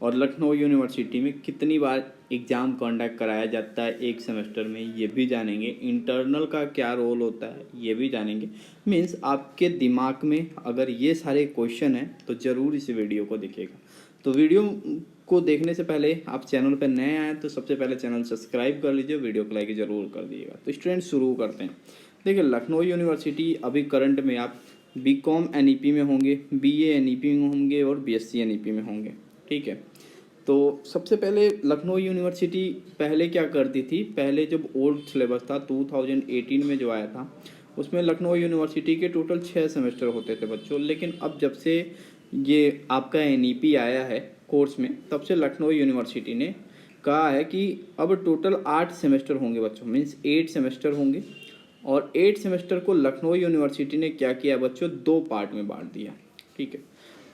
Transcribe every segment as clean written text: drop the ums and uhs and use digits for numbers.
और लखनऊ यूनिवर्सिटी में कितनी बार एग्ज़ाम कंडक्ट कराया जाता है एक सेमेस्टर में, ये भी जानेंगे। इंटरनल का क्या रोल होता है ये भी जानेंगे। मीन्स आपके दिमाग में अगर ये सारे क्वेश्चन हैं तो ज़रूर इस वीडियो को देखिएगा। तो वीडियो को देखने से पहले आप चैनल पर नए आए तो सबसे पहले चैनल सब्सक्राइब कर लीजिए, वीडियो को लाइक ज़रूर कर दीजिएगा। तो स्टूडेंट शुरू करते हैं। देखिए, लखनऊ यूनिवर्सिटी अभी करंट में आप बीकॉम एनईपी में होंगे, बीए एनईपी में होंगे और बीएससी एनईपी में होंगे। ठीक है, तो सबसे पहले लखनऊ यूनिवर्सिटी पहले क्या करती थी, पहले जब ओल्ड सिलेबस था 2018 में जो आया था उसमें लखनऊ यूनिवर्सिटी के टोटल 6 सेमेस्टर होते थे बच्चों। लेकिन अब जब से ये आपका एनईपी आया है कोर्स में, तब से लखनऊ यूनिवर्सिटी ने कहा है कि अब टोटल 8 सेमेस्टर होंगे बच्चों, मीन्स 8 सेमेस्टर होंगे। और 8 सेमेस्टर को लखनऊ यूनिवर्सिटी ने क्या किया बच्चों, 2 पार्ट में बांट दिया। ठीक है,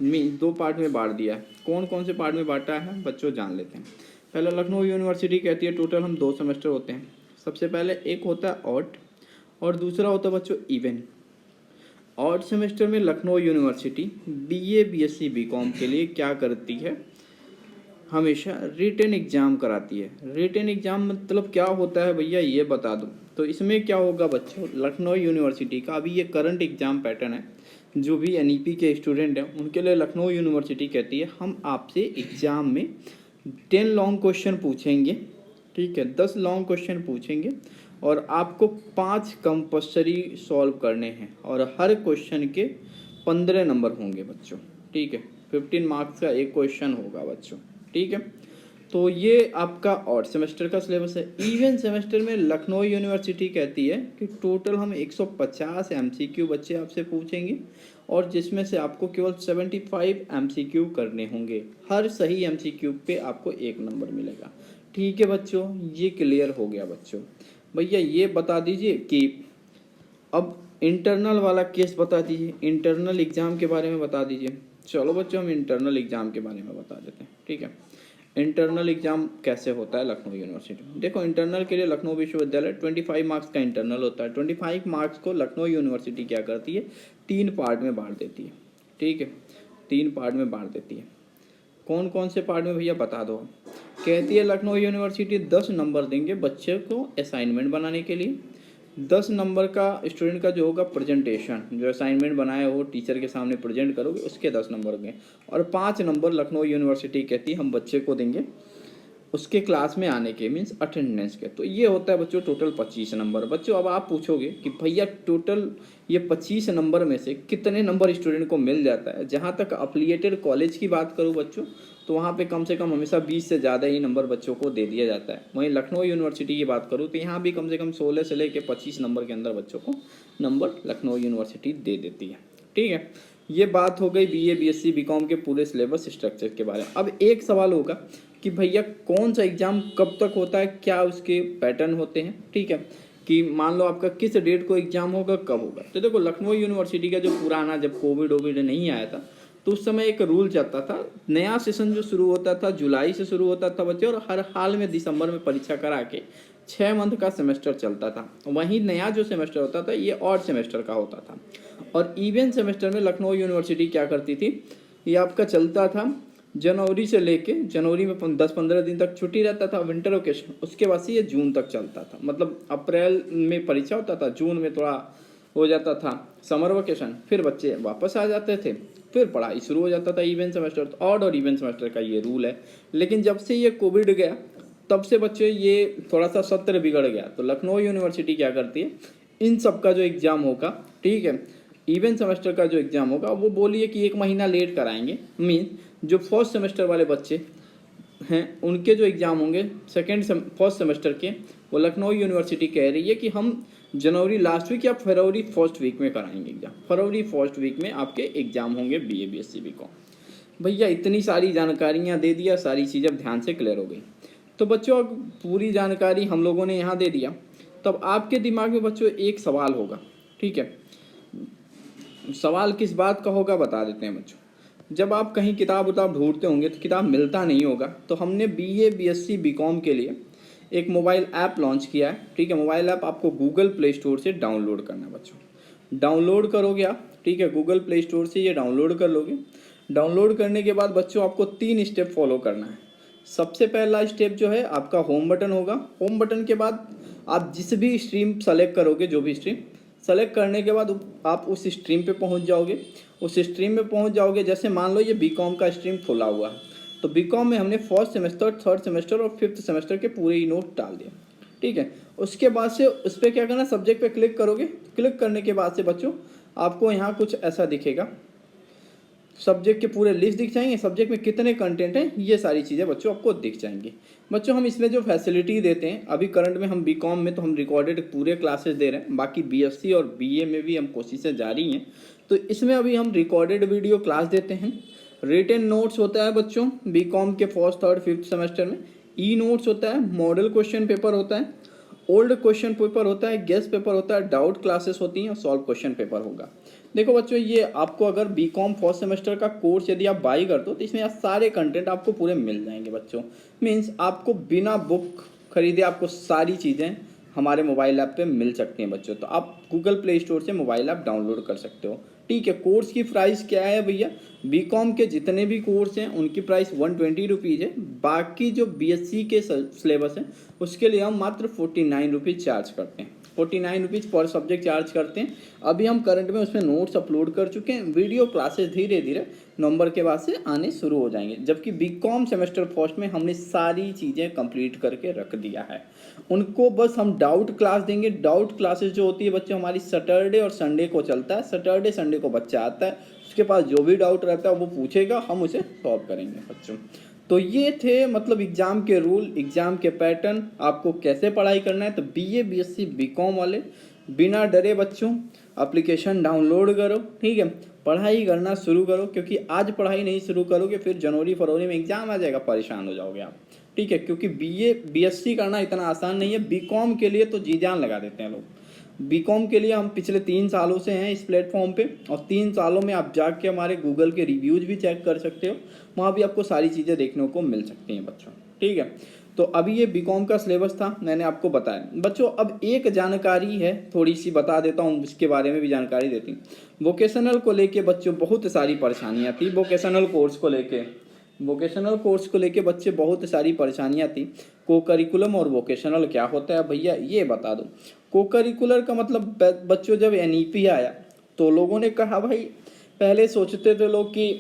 मीन 2 पार्ट में बांट दिया है। कौन कौन से पार्ट में बांटा है बच्चों जान लेते हैं। पहले लखनऊ यूनिवर्सिटी कहती है टोटल हम 2 सेमेस्टर होते हैं। सबसे पहले एक होता है ऑड और दूसरा होता है बच्चों इवन। ऑड सेमेस्टर में Lucknow university BA BSc BCom के लिए क्या करती है, हमेशा रिटन एग्ज़ाम कराती है। रिटन एग्ज़ाम मतलब क्या होता है भैया ये बता दूं। तो इसमें क्या होगा बच्चों, लखनऊ यूनिवर्सिटी का अभी ये करंट एग्ज़ाम पैटर्न है। जो भी एनईपी के स्टूडेंट हैं उनके लिए लखनऊ यूनिवर्सिटी कहती है हम आपसे एग्ज़ाम में 10 लॉन्ग क्वेश्चन पूछेंगे। ठीक है, 10 लॉन्ग क्वेश्चन पूछेंगे और आपको 5 कंपल्सरी सॉल्व करने हैं और हर क्वेश्चन के 15 नंबर होंगे बच्चों। ठीक है, 15 मार्क्स का एक क्वेश्चन होगा बच्चों। ठीक है, तो ये आपका ऑड सेमेस्टर का सिलेबस है। इवन सेमेस्टर में लखनऊ यूनिवर्सिटी कहती है कि टोटल हम 150 एमसीक्यू बच्चे आपसे पूछेंगे और जिसमें से आपको केवल 75 एमसीक्यू करने होंगे। हर सही एमसीक्यू पे आपको 1 नंबर मिलेगा। ठीक है बच्चों, ये क्लियर हो गया बच्चों। भैया ये बता दीजिए कि अब इंटरनल वाला केस बता दीजिए, इंटरनल एग्ज़ाम के बारे में बता दीजिए। चलो बच्चों, हम इंटरनल एग्ज़ाम के बारे में बता देते हैं। ठीक है, इंटरनल एग्ज़ाम कैसे होता है लखनऊ यूनिवर्सिटी में। देखो, इंटरनल के लिए लखनऊ विश्वविद्यालय 25 मार्क्स का इंटरनल होता है। 25 मार्क्स को लखनऊ यूनिवर्सिटी क्या करती है, 3 पार्ट में बांट देती है। ठीक है, 3 पार्ट में बांट देती है। कौन कौन से पार्ट में भैया बता दो। कहती है लखनऊ यूनिवर्सिटी 10 नंबर देंगे बच्चे को असाइनमेंट बनाने के लिए। 10 नंबर का स्टूडेंट का जो होगा प्रेजेंटेशन, जो असाइनमेंट बनाया हो टीचर के सामने प्रेजेंट करोगे, उसके 10 नंबर होंगे। और 5 नंबर लखनऊ यूनिवर्सिटी कहती है हम बच्चे को देंगे उसके क्लास में आने के, मीन्स अटेंडेंस के। तो ये होता है बच्चों टोटल 25 नंबर। बच्चों अब आप पूछोगे कि भैया टोटल ये 25 नंबर में से कितने नंबर स्टूडेंट को मिल जाता है। जहाँ तक अफिलिएटेड कॉलेज की बात करूँ बच्चों, तो वहाँ पे कम से कम हमेशा 20 से ज़्यादा ही नंबर बच्चों को दे दिया जाता है। वहीं लखनऊ यूनिवर्सिटी की बात करूँ तो यहाँ भी कम से कम 16 से लेकर 25 नंबर के अंदर बच्चों को नंबर लखनऊ यूनिवर्सिटी दे देती है। ठीक है, ये बात हो गई बीए बीएससी बीकॉम के पूरे सिलेबस स्ट्रक्चर के बारे में। अब एक सवाल होगा कि भैया कौन सा एग्ज़ाम कब तक होता है, क्या उसके पैटर्न होते हैं। ठीक है, कि मान लो आपका किस डेट को एग्ज़ाम होगा, कब होगा। तो देखो, लखनऊ यूनिवर्सिटी का जो पुराना, जब कोविड नहीं आया था तो उस समय एक रूल चलता था। नया सेशन जो शुरू होता था जुलाई से शुरू होता था बच्चे, और हर हाल में दिसंबर में परीक्षा करा के 6 मंथ का सेमेस्टर चलता था। वहीं नया जो सेमेस्टर होता था ये ऑड सेमेस्टर का होता था। और इवन सेमेस्टर में लखनऊ यूनिवर्सिटी क्या करती थी, ये आपका चलता था जनवरी से लेके, जनवरी में 10-15 दिन तक छुट्टी रहता था विंटर वेकेशन, उसके बाद से ये जून तक चलता था। मतलब अप्रैल में परीक्षा होता था, जून में थोड़ा हो जाता था समर वेकेशन, फिर बच्चे वापस आ जाते थे, फिर पढ़ाई शुरू हो जाता था। इवन सेमेस्टर, तो ऑड और इवन सेमेस्टर का ये रूल है। लेकिन जब से ये कोविड गया तब से बच्चे ये थोड़ा सा सत्र बिगड़ गया। तो लखनऊ यूनिवर्सिटी क्या करती है, इन सब का जो एग्ज़ाम होगा, ठीक है, इवन सेमेस्टर का जो एग्ज़ाम होगा वो बोलिए कि 1 महीना लेट कराएंगे। मीन जो फर्स्ट सेमेस्टर वाले बच्चे हैं उनके जो एग्ज़ाम होंगे फर्स्ट सेमेस्टर के, वो लखनऊ यूनिवर्सिटी कह रही है कि हम जनवरी लास्ट वीक या फरवरी फर्स्ट वीक में कराएंगे एग्ज़ाम। फरवरी फर्स्ट वीक में आपके एग्ज़ाम होंगे बीए बीएससी बीकॉम। भैया इतनी सारी जानकारियाँ दे दिया, सारी चीज़ अब ध्यान से क्लियर हो गई। तो बच्चों अब पूरी जानकारी हम लोगों ने यहाँ दे दिया। तब आपके दिमाग में बच्चों एक सवाल होगा। ठीक है, सवाल किस बात का होगा बता देते हैं बच्चों। जब आप कहीं किताब उताब ढूंढते होंगे तो किताब मिलता नहीं होगा, तो हमने बीए बीएससी बीकॉम के लिए एक मोबाइल ऐप लॉन्च किया है। ठीक है, मोबाइल ऐप आपको गूगल प्ले स्टोर से डाउनलोड करना है बच्चों। डाउनलोड करोगे आप, ठीक है, गूगल प्ले स्टोर से ये डाउनलोड कर लोगे। डाउनलोड करने के बाद बच्चों आपको 3 स्टेप फॉलो करना है। सबसे पहला स्टेप जो है आपका होम बटन होगा। होम बटन के बाद आप जिस भी स्ट्रीम सेलेक्ट करोगे, जो भी स्ट्रीम सेलेक्ट करने के बाद आप उस स्ट्रीम पे पहुंच जाओगे। उस स्ट्रीम में पहुंच जाओगे, जैसे मान लो ये बीकॉम का स्ट्रीम खुला हुआ है, तो बीकॉम में हमने फर्स्ट सेमेस्टर, थर्ड सेमेस्टर और फिफ्थ सेमेस्टर के पूरे ही नोट डाल दिए, ठीक है। उसके बाद से उस पर क्या करना, सब्जेक्ट पे क्लिक करोगे। क्लिक करने के बाद से बच्चों आपको यहाँ कुछ ऐसा दिखेगा, सब्जेक्ट के पूरे लिस्ट दिख जाएंगे, सब्जेक्ट में कितने कंटेंट हैं, ये सारी चीज़ें बच्चों आपको दिख जाएंगी। बच्चों हम इसमें जो फैसिलिटी देते हैं, अभी करंट में हम बीकॉम में तो हम रिकॉर्डेड पूरे क्लासेस दे रहे हैं, बाकी बीएससी और बीए में भी हम कोशिशें जारी हैं। तो इसमें अभी हम रिकॉर्डेड वीडियो क्लास देते हैं। रिटन नोट्स होता है बच्चों बीकॉम के फर्स्ट, थर्ड, फिफ्थ सेमेस्टर में। ई नोट्स होता है, मॉडल क्वेश्चन पेपर होता है, ओल्ड क्वेश्चन पेपर होता है, गेस्ट पेपर होता है, डाउट क्लासेस होती हैं और सॉल्व क्वेश्चन पेपर होगा। देखो बच्चों, ये आपको अगर बीकॉम फर्स्ट सेमेस्टर का कोर्स यदि आप बाई करते हो तो इसमें सारे कंटेंट आपको पूरे मिल जाएंगे बच्चों। मीन्स आपको बिना बुक खरीदे आपको सारी चीज़ें हमारे मोबाइल ऐप पे मिल सकती हैं बच्चों। तो आप गूगल प्ले स्टोर से मोबाइल ऐप डाउनलोड कर सकते हो, ठीक है। कोर्स की प्राइस क्या है भैया, बीकॉम के जितने भी कोर्स हैं उनकी प्राइस 120 रुपीज़ है। बाकी जो बीएससी के सिलेबस हैं उसके लिए हम मात्र 49 रुपीज़ चार्ज करते हैं। 49 रुपीज़ पर सब्जेक्ट चार्ज करते हैं। अभी हम करंट में उसमें नोट्स अपलोड कर चुके हैं। वीडियो क्लासेस धीरे धीरे नवंबर के बाद से आने शुरू हो जाएंगे, जबकि बीकॉम सेमेस्टर फर्स्ट में हमने सारी चीज़ें कंप्लीट करके रख दिया है। उनको बस हम डाउट क्लास देंगे। डाउट क्लासेस जो होती है बच्चों हमारी सैटरडे और संडे को चलता है। सैटरडे संडे को बच्चा आता है, उसके पास जो भी डाउट रहता है वो पूछेगा, हम उसे सॉल्व करेंगे बच्चों। तो ये थे मतलब एग्ज़ाम के रूल, एग्ज़ाम के पैटर्न, आपको कैसे पढ़ाई करना है। तो बीए बीएससी बीकॉम वाले बिना डरे बच्चों एप्लीकेशन डाउनलोड करो, ठीक है, पढ़ाई करना शुरू करो। क्योंकि आज पढ़ाई नहीं शुरू करोगे फिर जनवरी फरवरी में एग्ज़ाम आ जाएगा, परेशान हो जाओगे आप, ठीक है। क्योंकि बीए बीएससी करना इतना आसान नहीं है। बीकॉम के लिए तो जी जान लगा देते हैं लोग। बीकॉम के लिए हम पिछले 3 सालों से हैं इस प्लेटफॉर्म पे, और 3 सालों में आप जाके हमारे गूगल के रिव्यूज़ भी चेक कर सकते हो, वहाँ भी आपको सारी चीज़ें देखने को मिल सकती हैं बच्चों, ठीक है। तो अभी ये बीकॉम का सिलेबस था, मैंने आपको बताया बच्चों। अब एक जानकारी है, थोड़ी सी बता देता हूँ, इसके बारे में भी जानकारी देती हूँ। वोकेशनल को लेके बच्चों बहुत सारी परेशानियाँ थी। वोकेशनल कोर्स को लेके बच्चे बहुत सारी परेशानियाँ थी। को करिकुलम और वोकेशनल क्या होता है भैया ये बता दो। को करिकुलर का मतलब बच्चों जब एनईपी आया तो लोगों ने कहा भाई, पहले सोचते थे लोग कि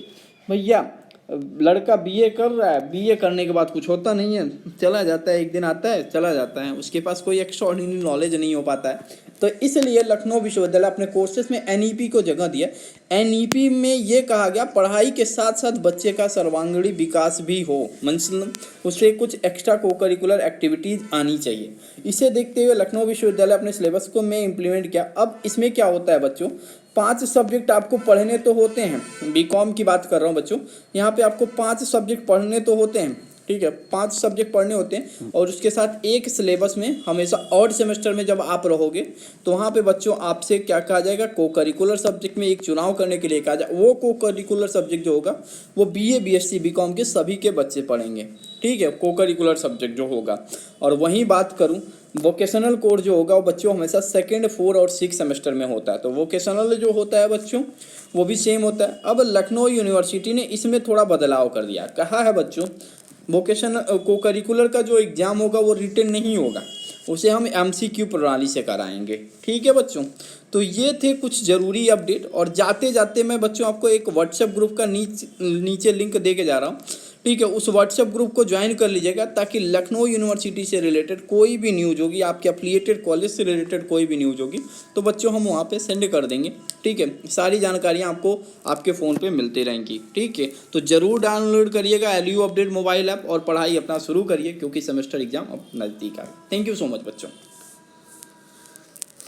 भैया लड़का बीए कर रहा है, बीए करने के बाद कुछ होता नहीं है, चला जाता है, एक दिन आता है चला जाता है, उसके पास कोई एक्स्ट्राऑर्डिनरी नॉलेज नहीं हो पाता है। तो इसलिए लखनऊ विश्वविद्यालय अपने कोर्सेज में एनईपी को जगह दिया। एनईपी में ये कहा गया पढ़ाई के साथ साथ बच्चे का सर्वांगीण विकास भी हो, मतलब उसे कुछ एक्स्ट्रा को करिकुलर एक्टिविटीज़ आनी चाहिए। इसे देखते हुए लखनऊ विश्वविद्यालय अपने सिलेबस को में इम्प्लीमेंट किया। अब इसमें क्या होता है बच्चों, 5 सब्जेक्ट आपको पढ़ने तो होते हैं। बीकॉम की बात कर रहा हूँ बच्चों, यहाँ पे आपको 5 सब्जेक्ट पढ़ने तो होते हैं, ठीक है, 5 सब्जेक्ट पढ़ने होते हैं। और उसके साथ एक सिलेबस में हमेशा ऑड सेमेस्टर में जब आप रहोगे तो वहाँ पे बच्चों आपसे क्या कहा जाएगा, को करिकुलर सब्जेक्ट में एक चुनाव करने के लिए कहा जाए। वो को करिकुलर सब्जेक्ट जो होगा वो बीए बीएससी बीकॉम के सभी के बच्चे पढ़ेंगे, ठीक है, को करिकुलर सब्जेक्ट जो होगा। और वहीं बात करूँ वोकेशनल कोर्स जो होगा वो बच्चों हमेशा सेकेंड, 4 और 6 सेमेस्टर में होता है। तो वोकेशनल जो होता है बच्चों वो भी सेम होता है। अब लखनऊ यूनिवर्सिटी ने इसमें थोड़ा बदलाव कर दिया। कहा है बच्चों वोकेशनल को करिकुलर का जो एग्ज़ाम होगा वो रिटन नहीं होगा, उसे हम एमसीक्यू प्रणाली से कराएंगे, ठीक है बच्चों। तो ये थे कुछ ज़रूरी अपडेट। और जाते जाते मैं बच्चों आपको एक व्हाट्सएप ग्रुप का नीचे लिंक दे के जा रहा हूँ, ठीक है। उस व्हाट्सएप ग्रुप को ज्वाइन कर लीजिएगा ताकि लखनऊ यूनिवर्सिटी से रिलेटेड कोई भी न्यूज़ होगी, आपके एफिलिएटेड कॉलेज से रिलेटेड कोई भी न्यूज़ होगी तो बच्चों हम वहाँ पे सेंड कर देंगे, ठीक है। सारी जानकारियाँ आपको आपके फ़ोन पे मिलती रहेंगी, ठीक है। तो ज़रूर डाउनलोड करिएगा LU अपडेट मोबाइल ऐप और पढ़ाई अपना शुरू करिए, क्योंकि सेमेस्टर एग्जाम अब नज़दीक आ गया। थैंक यू सो मच बच्चों।